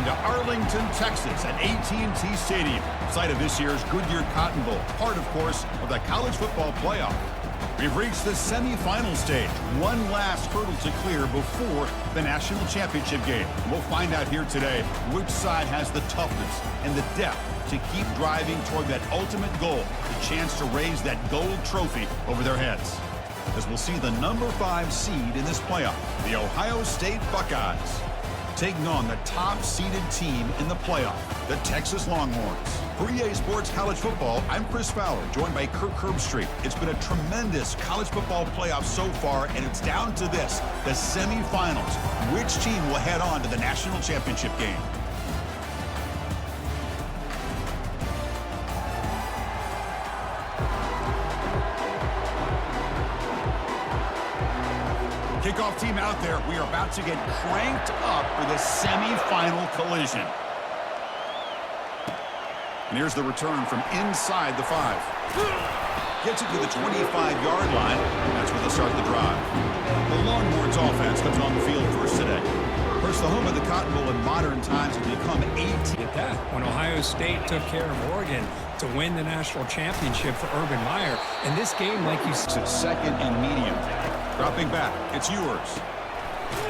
on to Arlington, Texas at AT&T Stadium, site of this year's Goodyear Cotton Bowl, part, of course, of the college football playoff. We've reached the semifinal stage, one last hurdle to clear before the national championship game. We'll find out here today which side has the toughness and the depth to keep driving toward that ultimate goal, the chance to raise that gold trophy over their heads. As we'll see the number 5 seed in this playoff, the Ohio State Buckeyes, taking on the top-seeded team in the playoff, the Texas Longhorns. For EA Sports College Football, I'm Chris Fowler, joined by Kirk Herbstreit. It's been a tremendous college football playoff so far, and it's down to this, the semifinals. Which team will head on to the national championship game? Kickoff team out there. We are about to get cranked up for the semifinal collision. And here's the return from inside the 5. Gets it to the 25-yard line, and that's where they'll start the drive. The Longhorns offense comes on the field first today. First, the home of the Cotton Bowl in modern times has become 18. At that, when Ohio State took care of Oregon to win the national championship for Urban Meyer. And this game, like you said, it's second and medium. Dropping back, it's yours.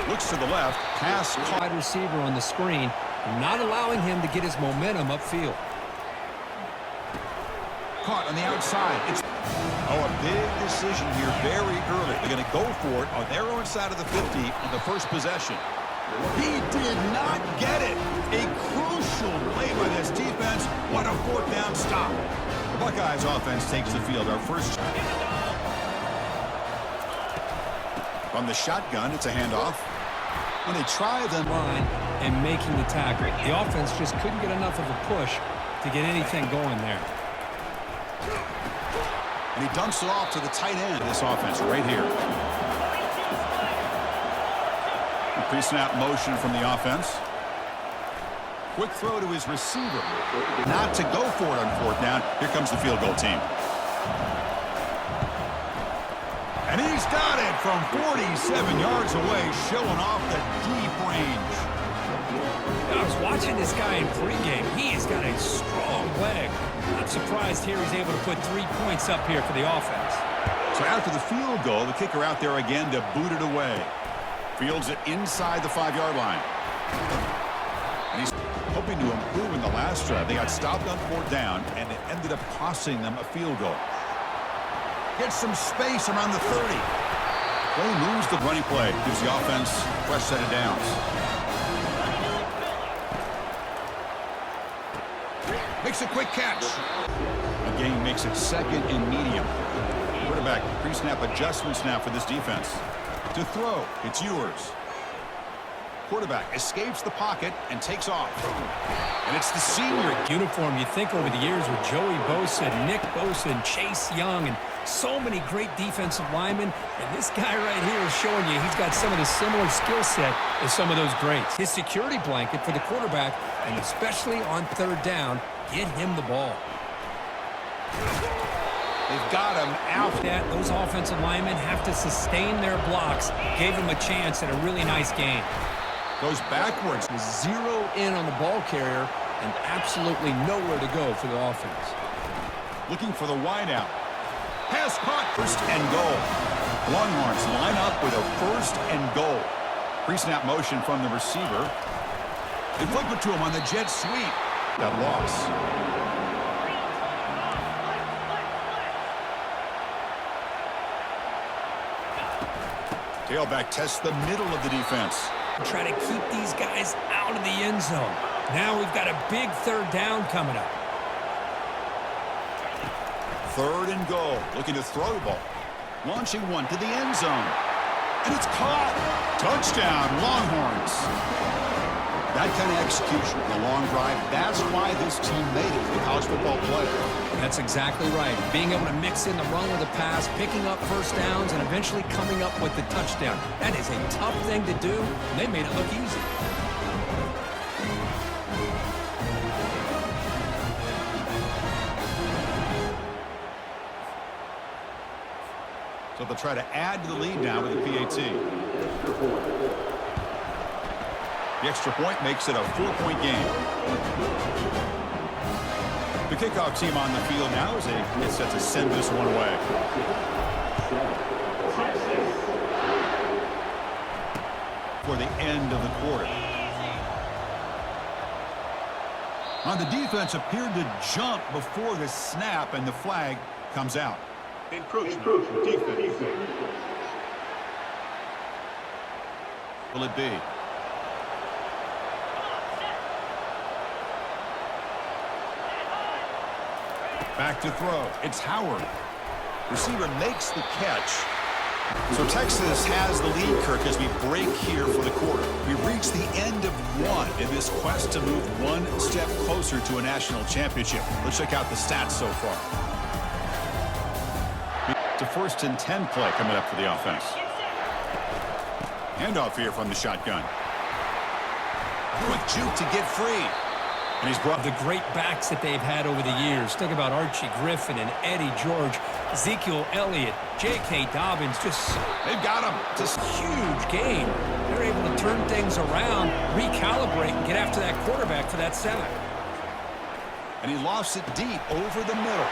Looks to the left, pass. Wide receiver on the screen, not allowing him to get his momentum upfield. Caught on the outside. It's a big decision here very early. They're going to go for it on their own side of the 50 on the first possession. He did not get it. A crucial play by this defense. What a fourth down stop. The Buckeyes offense takes the field. Our first from the shotgun, it's a handoff. When they try the line and making the tackle, the offense just couldn't get enough of a push to get anything going there. And he dumps it off to the tight end of this offense right here. Pre-snap motion from the offense. Quick throw to his receiver. Not to go for it on fourth down. Here comes the field goal team. And he's got it from 47 yards away, showing off the deep range. I was watching this guy in pregame. He has got a strong leg. Not surprised here he's able to put 3 points up here for the offense. So after the field goal, the kicker out there again to boot it away. Fields it inside the 5-yard line. And he's hoping to improve in the last drive. They got stopped on fourth down, and it ended up costing them a field goal. Gets some space around the 30. Play moves the running play. Gives the offense a fresh set of downs. Makes a quick catch. Again, makes it second and medium. Quarterback pre-snap adjustments now for this defense. To throw, it's yours. Quarterback escapes the pocket and takes off. And it's the senior. Uniform, you think over the years with Joey Bosa, Nick Bosa, and Chase Young, and so many great defensive linemen. And this guy right here is showing you he's got some of the similar skill set as some of those greats. His security blanket for the quarterback, and especially on third down, get him the ball. They've got him out. That those offensive linemen have to sustain their blocks. Gave him a chance at a really nice game. Goes backwards. Zero in on the ball carrier and absolutely nowhere to go for the offense. Looking for the wideout. Pass caught. First and goal. Longhorns line up with a first and goal. Pre-snap motion from the receiver. They flip it to him on the jet sweep. That loss. Tailback tests the middle of the defense. Try to keep these guys out of the end zone. Now we've got a big third down coming up. Third and goal. Looking to throw the ball. Launching one to the end zone. And it's caught. Touchdown, Longhorns. That kind of execution, the long drive, that's why this team made it to the college football playoff. That's exactly right. Being able to mix in the run with the pass, picking up first downs, and eventually coming up with the touchdown. That is a tough thing to do, and they made it look easy. So they'll try to add to the lead now with the PAT. The extra point makes it a 4-point game. The kickoff team on the field now as they get set to send this one away. For the end of the quarter. On the defense appeared to jump before the snap, and the flag comes out. Encroachment. Defense. Will it be? Back to throw. It's Howard. Receiver makes the catch. So Texas has the lead, Kirk, as we break here for the quarter. We've reached the end of one in this quest to move one step closer to a national championship. Let's check out the stats so far. It's a 1st and 10 play coming up for the offense. Handoff here from the shotgun. Quick juke to get free. And he's brought the great backs that they've had over the years. Think about Archie Griffin and Eddie George, Ezekiel Elliott, J.K. Dobbins. They've got him. Just huge game. They're able to turn things around, recalibrate, and get after that quarterback for that sack. And he lofts it deep over the middle.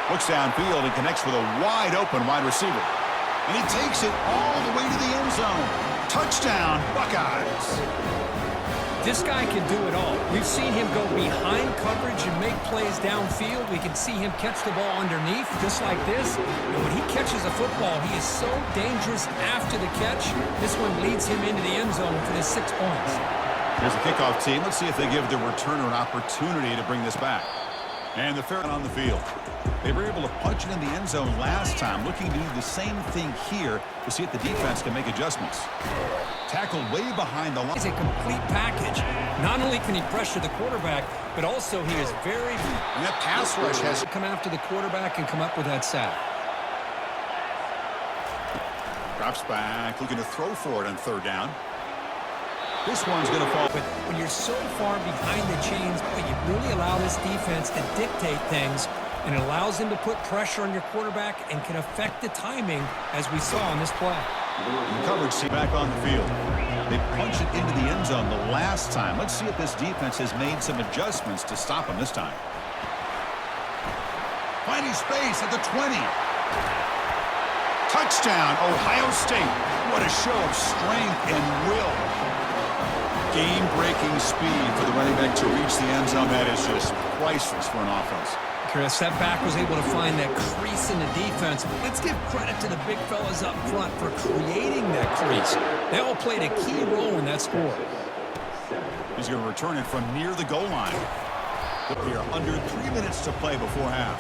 Looks downfield and connects with a wide-open wide receiver. And he takes it all the way to the end zone. Touchdown, Buckeyes. This guy can do it all. We've seen him go behind coverage and make plays downfield. We can see him catch the ball underneath, just like this. And when he catches a football, he is so dangerous after the catch. This one leads him into the end zone for the 6 points. Here's the kickoff team. Let's see if they give the returner an opportunity to bring this back. And the fair on the field. They were able to punch it in the end zone last time, looking to do the same thing here to see if the defense can make adjustments. Tackled way behind the line. It's a complete package. Not only can he pressure the quarterback, but also he is very... And that pass rush has to come after the quarterback and come up with that sack. Drops back, looking to throw for it on 3rd down. This one's going to fall. But when you're so far behind the chains, you really allow this defense to dictate things, and it allows them to put pressure on your quarterback and can affect the timing, as we saw on this play. The coverage team back on the field. They punch it into the end zone the last time. Let's see if this defense has made some adjustments to stop them this time. Finding space at the 20. Touchdown, Ohio State. What a show of strength and will. Game-breaking speed for the running back to reach the end zone. That is just priceless for an offense. Chris, that back was able to find that crease in the defense. Let's give credit to the big fellas up front for creating that crease. They all played a key role in that score. He's going to return it from near the goal line. Here, under 3 minutes to play before half.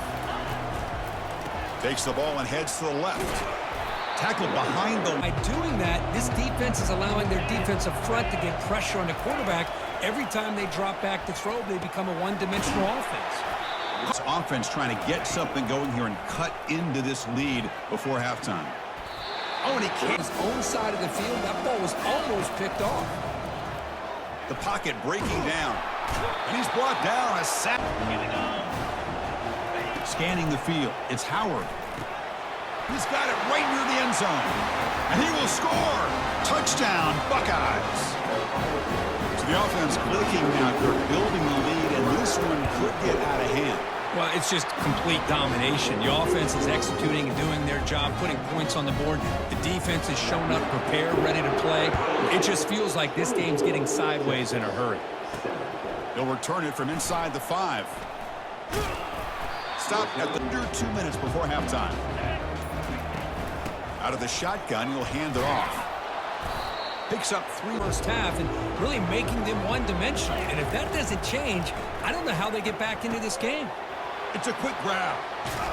Takes the ball and heads to the left. Tackled behind the... By doing that, this defense is allowing their defensive front to get pressure on the quarterback. Every time they drop back to throw, they become a one-dimensional offense. This offense trying to get something going here and cut into this lead before halftime. Oh, and he can't. His own side of the field, that ball was almost picked off. The pocket breaking down. And he's brought down a sack. Scanning the field. It's Howard. He's got it right near the end zone. And he will score. Touchdown, Buckeyes. So the offense clicking now. They're building the lead, and this one could get out of hand. Well, it's just complete domination. The offense is executing and doing their job, putting points on the board. The defense is showing up, prepared, ready to play. It just feels like this game's getting sideways in a hurry. They'll return it from inside the 5. Stopped at the under 2 minutes before halftime. Out of the shotgun, he'll hand it off. Picks up 3 first half and really making them one-dimensional. And if that doesn't change, I don't know how they get back into this game. It's a quick grab.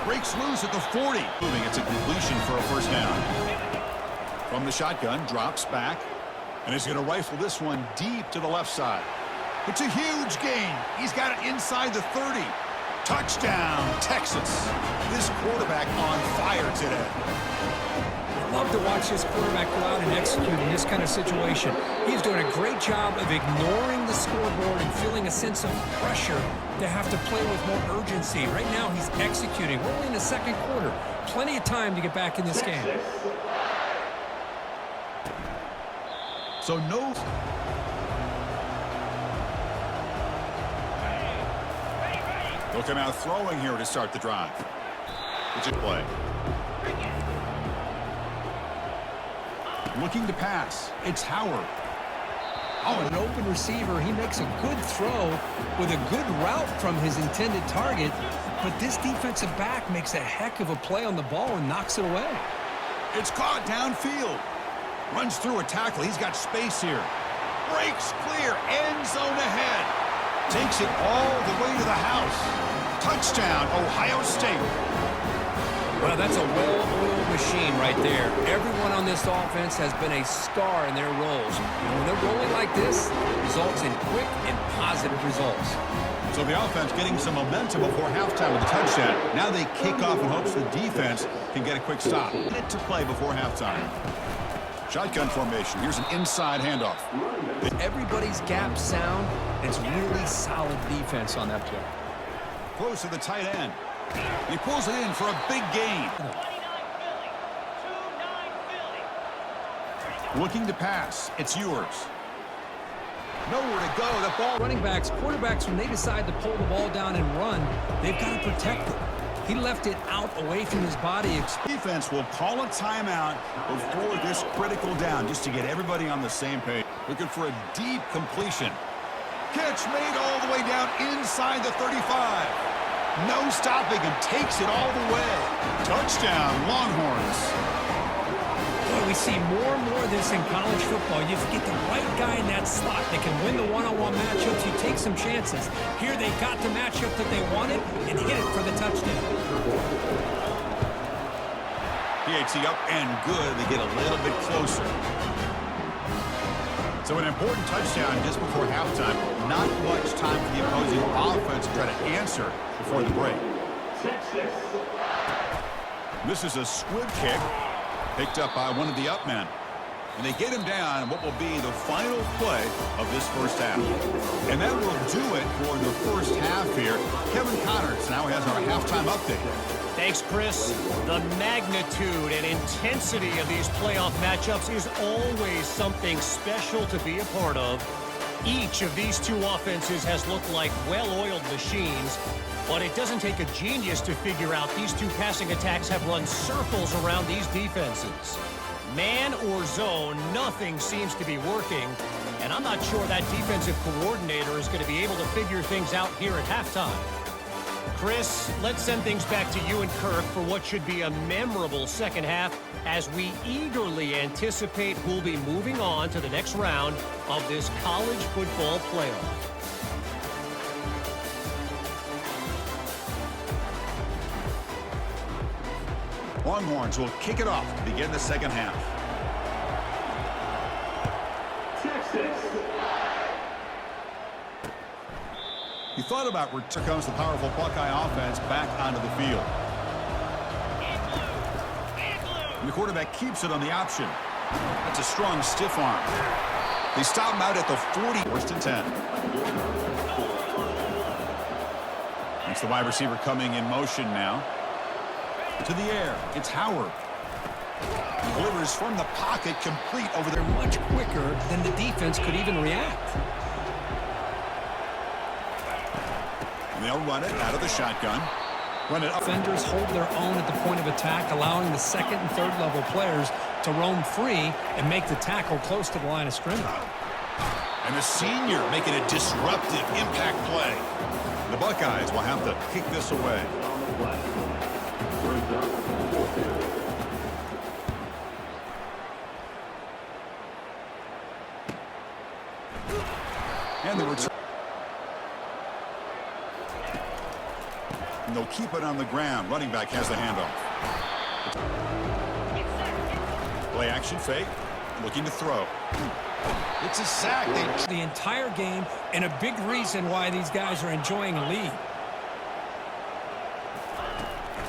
Breaks loose at the 40. Moving, it's a completion for a first down. From the shotgun, drops back. And he's going to rifle this one deep to the left side. It's a huge gain. He's got it inside the 30. Touchdown, Texas. This quarterback on fire today. Love to watch this quarterback go out and execute in this kind of situation. He's doing a great job of ignoring the scoreboard and feeling a sense of pressure to have to play with more urgency. Right now, he's executing. We're only in the second quarter. Plenty of time to get back in this game. So no. He'll come out throwing here to start the drive. It's a play. Looking to pass. It's Howard. Oh, an open receiver. He makes a good throw with a good route from his intended target. But this defensive back makes a heck of a play on the ball and knocks it away. It's caught downfield. Runs through a tackle. He's got space here. Breaks clear. End zone ahead. Takes it all the way to the house. Touchdown, Ohio State. Well, that's a well-oiled machine right there. Everyone on this offense has been a star in their roles. And when they're rolling like this, it results in quick and positive results. So the offense getting some momentum before halftime with a touchdown. Now they kick off in hopes the defense can get a quick stop. Minute to play before halftime. Shotgun formation. Here's an inside handoff. Everybody's gap sound. It's really solid defense on that play. Close to the tight end. He pulls it in for a big gain. Looking to pass. It's yours. Nowhere to go. The ball. Running backs, quarterbacks, when they decide to pull the ball down and run, they've got to protect it. He left it out away from his body. Defense will call a timeout before this critical down just to get everybody on the same page. Looking for a deep completion. Catch made all the way down inside the 35. No stopping him. Takes it all the way. Touchdown, Longhorns. Boy, we see more and more of this in college football. You get the right guy in that slot. They can win the one-on-one matchups. You take some chances. Here they got the matchup that they wanted and hit it for the touchdown. PAT up and good. They get a little bit closer. So an important touchdown just before halftime. Not much time for the opposing offense to try to answer before the break. This is a squib kick picked up by one of the up men. And they get him down in what will be the final play of this first half. And that will do it for the first half here. Kevin Connors now has our halftime update. Thanks, Chris. The magnitude and intensity of these playoff matchups is always something special to be a part of. Each of these two offenses has looked like well-oiled machines, but it doesn't take a genius to figure out these two passing attacks have run circles around these defenses. Man or zone, nothing seems to be working, and I'm not sure that defensive coordinator is going to be able to figure things out here at halftime. Chris, let's send things back to you and Kirk for what should be a memorable second half as we eagerly anticipate who'll be moving on to the next round of this college football playoff. Longhorns will kick it off to begin the second half. He thought about where comes the powerful Buckeye offense back onto the field. And the quarterback keeps it on the option. That's a strong stiff arm. They stop him out at the 40. First and 10. It's the wide receiver coming in motion now. To the air. It's Howard. He delivers from the pocket, complete over there. Much quicker than the defense could even react. And they'll run it out of the shotgun. Run it up. Defenders hold their own at the point of attack, allowing the second and third level players to roam free and make the tackle close to the line of scrimmage. And the senior making a disruptive impact play. The Buckeyes will have to kick this away. And the return. And they'll keep it on the ground. Running back has the handoff. Play action fake. Looking to throw. It's a sack. The entire game, and a big reason why these guys are enjoying a lead.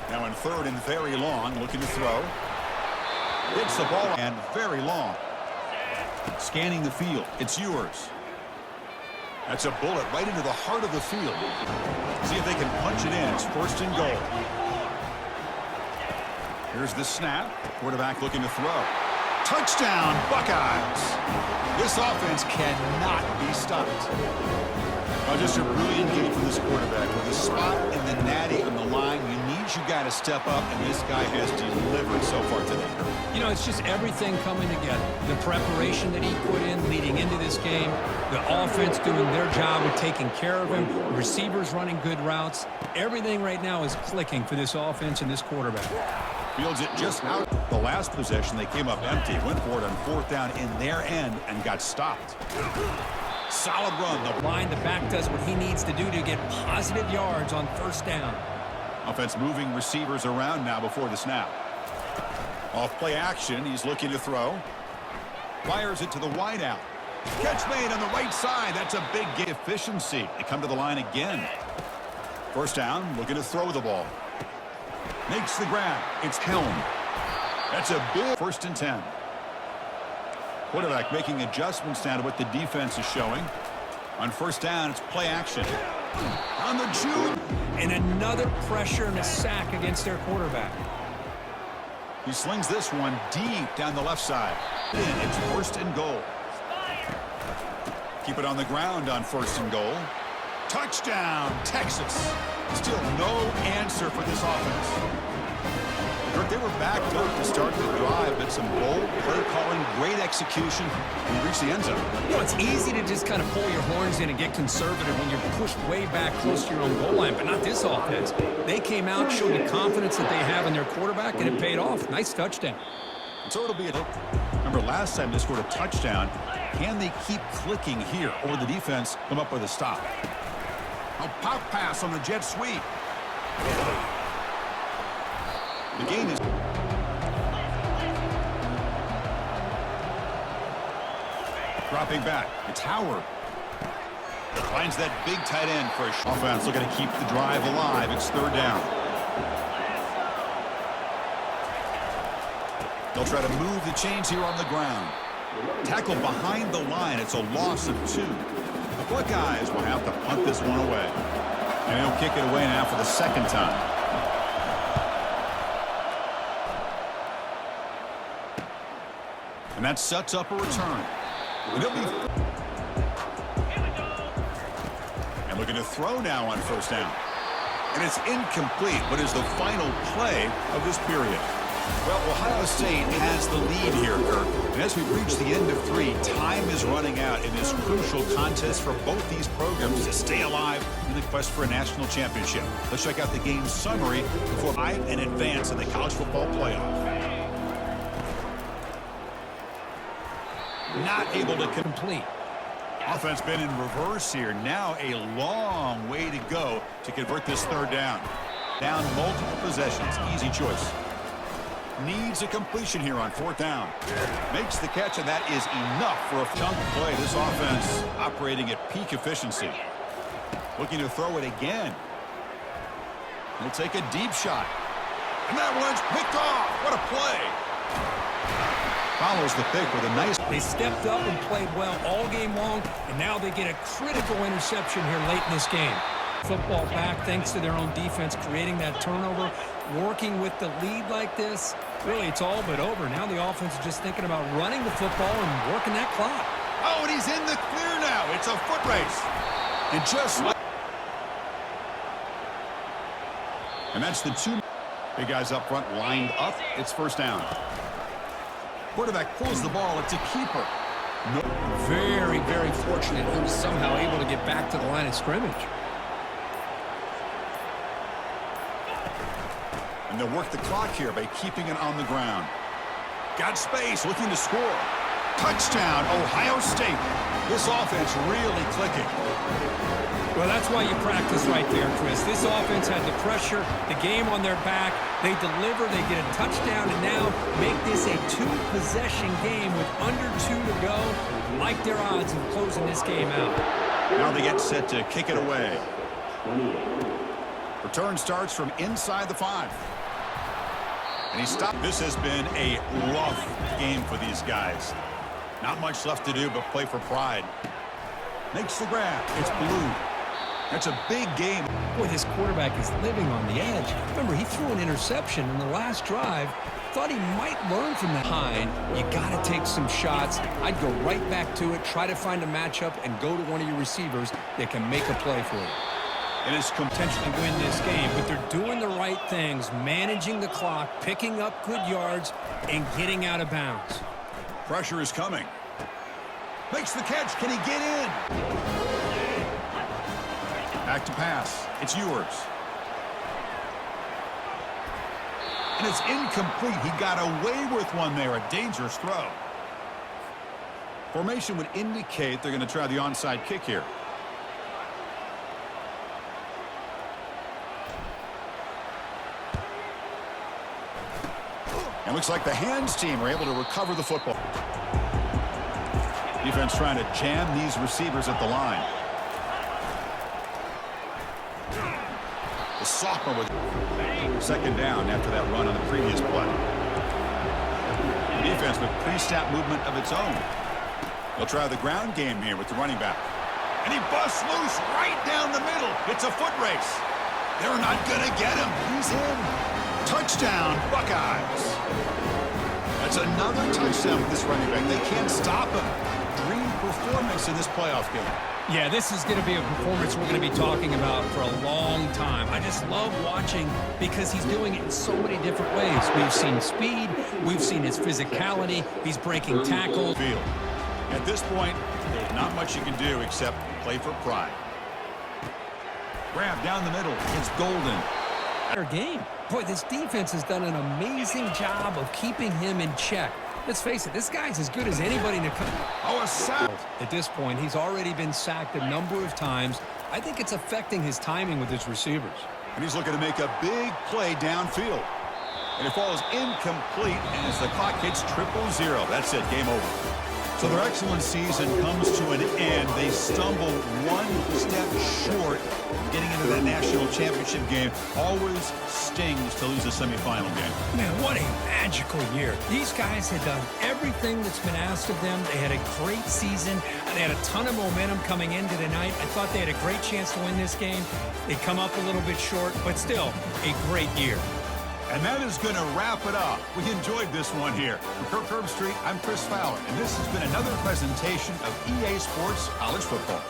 Now in third and very long. Looking to throw. Hits the ball and very long. Scanning the field. It's yours. That's a bullet right into the heart of the field. See if they can punch it in. It's first and goal. Here's the snap. Quarterback looking to throw. Touchdown, Buckeyes. This offense cannot be stopped. Oh, just a brilliant game from this quarterback. With a spot in the natty on the line, you got to step up, and this guy has delivered so far today. You know, it's just everything coming together. The preparation that he put in leading into this game, the offense doing their job of taking care of him, receivers running good routes. Everything right now is clicking for this offense and this quarterback. Fields it just out. The last possession, they came up empty, went for it on 4th down in their end, and got stopped. Solid run. The line, the back does what he needs to do to get positive yards on 1st down. Offense moving receivers around now before the snap. Off play action, he's looking to throw. Fires it to the wideout. Catch made on the right side. That's a big gain. Efficiency. They come to the line again. 1st down, looking to throw the ball. Makes the grab. It's Helm. That's a big 1st and 10. Quarterback making adjustments now to what the defense is showing. On 1st down, it's play action. On the juke. And another pressure and a sack against their quarterback. He slings this one deep down the left side. And it's 1st and goal. Keep it on the ground on 1st and goal. Touchdown, Texas. Still no answer for this offense. They were backed up to start the drive, but some bold play calling, great execution, and reached the end zone. You know, it's easy to just kind of pull your horns in and get conservative when you're pushed way back close to your own goal line, but not this offense. They came out, showed the confidence that they have in their quarterback, and it paid off. Nice touchdown. So it'll be a... Remember, last time they scored a touchdown. Can they keep clicking here, or the defense come up with a stop? A pop pass on the jet sweep. The gain is... Dropping back. It's Howard. Finds that big tight end for a shot. Offense looking to keep the drive alive. It's 3rd down. They'll try to move the chains here on the ground. Tackle behind the line. It's a loss of 2. The Buckeyes will have to punt this one away. And he'll kick it away now for the 2nd time. And that sets up a return. And looking to throw now on 1st down. And it's incomplete. What is the final play of this period? Well, Ohio State has the lead here, Kirk. And as we reach the end of 3, time is running out in this crucial contest for both these programs to stay alive in the quest for a national championship. Let's check out the game summary before and advance in the college football playoff. Not able to complete. Offense been in reverse here. Now a long way to go to convert this 3rd down. Down multiple possessions. Easy choice. Needs a completion here on 4th down. Makes the catch, and that is enough for a chunk play. This offense operating at peak efficiency. Looking to throw it again. He'll take a deep shot. And that one's picked off. What a play. Follows the pick with a nice... They stepped up and played well all game long, and now they get a critical interception here late in this game. Football back thanks to their own defense, creating that turnover, working with the lead like this. Really, it's all but over. Now the offense is just thinking about running the football and working that clock. Oh, and he's in the clear now. It's a foot race. And just like... And that's the 2 big guys up front lined up. It's 1st down. Quarterback pulls the ball. It's a keeper. No. Very, very fortunate he was somehow able to get back to the line of scrimmage. And they'll work the clock here by keeping it on the ground. Got space, looking to score. Touchdown, Ohio State. This offense really clicking. Well, that's why you practice right there, Chris. This offense had the pressure, the game on their back. They deliver, they get a touchdown, and now make this a 2-possession game with under 2 to go. Like their odds of closing this game out. Now they get set to kick it away. Return starts from inside the 5. And he stopped. This has been a rough game for these guys. Not much left to do but play for pride. Makes the grab. It's Blue. That's a big game. Boy, this quarterback is living on the edge. Remember, he threw an interception in the last drive. Thought he might learn from that. You got to take some shots. I'd go right back to it, try to find a matchup, and go to one of your receivers that can make a play for you. And it's Potentially win this game, but they're doing the right things, managing the clock, picking up good yards, and getting out of bounds. Pressure is coming. Makes the catch. Can he get in? Back to pass. It's yours. And it's incomplete. He got away with one there. A dangerous throw. Formation would indicate they're going to try the onside kick here. And looks like the hands team are able to recover the football. Defense trying to jam these receivers at the line. The sophomore with second down after that run on the previous play. The defense with pre-snap movement of its own. They'll try the ground game here with the running back. And he busts loose right down the middle. It's a foot race. They're not going to get him. He's in. Touchdown, Buckeyes. That's another touchdown with this running back. They can't stop him. Dream performance in this playoff game. Yeah, this is going to be a performance we're going to be talking about for a long time. I just love watching because he's doing it in so many different ways. We've seen speed. We've seen his physicality. He's breaking tackles. At this point, there's not much you can do except play for pride. Grab down the middle. It's Golden. Better game. Boy, this defense has done an amazing job of keeping him in check. Let's face it, this guy's as good as anybody in the country. Oh, a sack. At this point, he's already been sacked a number of times. I think it's affecting his timing with his receivers. And he's looking to make a big play downfield. And it falls incomplete as the clock hits 0-0. That's it, game over. So their excellent season comes to an end. They stumble one step short of getting into that national championship game. Always stings to lose a semifinal game. Man, what a magical year. These guys had done everything that's been asked of them. They had a great season. They had a ton of momentum coming into tonight. I thought they had a great chance to win this game. They come up a little bit short, but still a great year. And that is going to wrap it up. We enjoyed this one here. From Kirk Herbstreit, I'm Chris Fowler, and this has been another presentation of EA Sports College Football.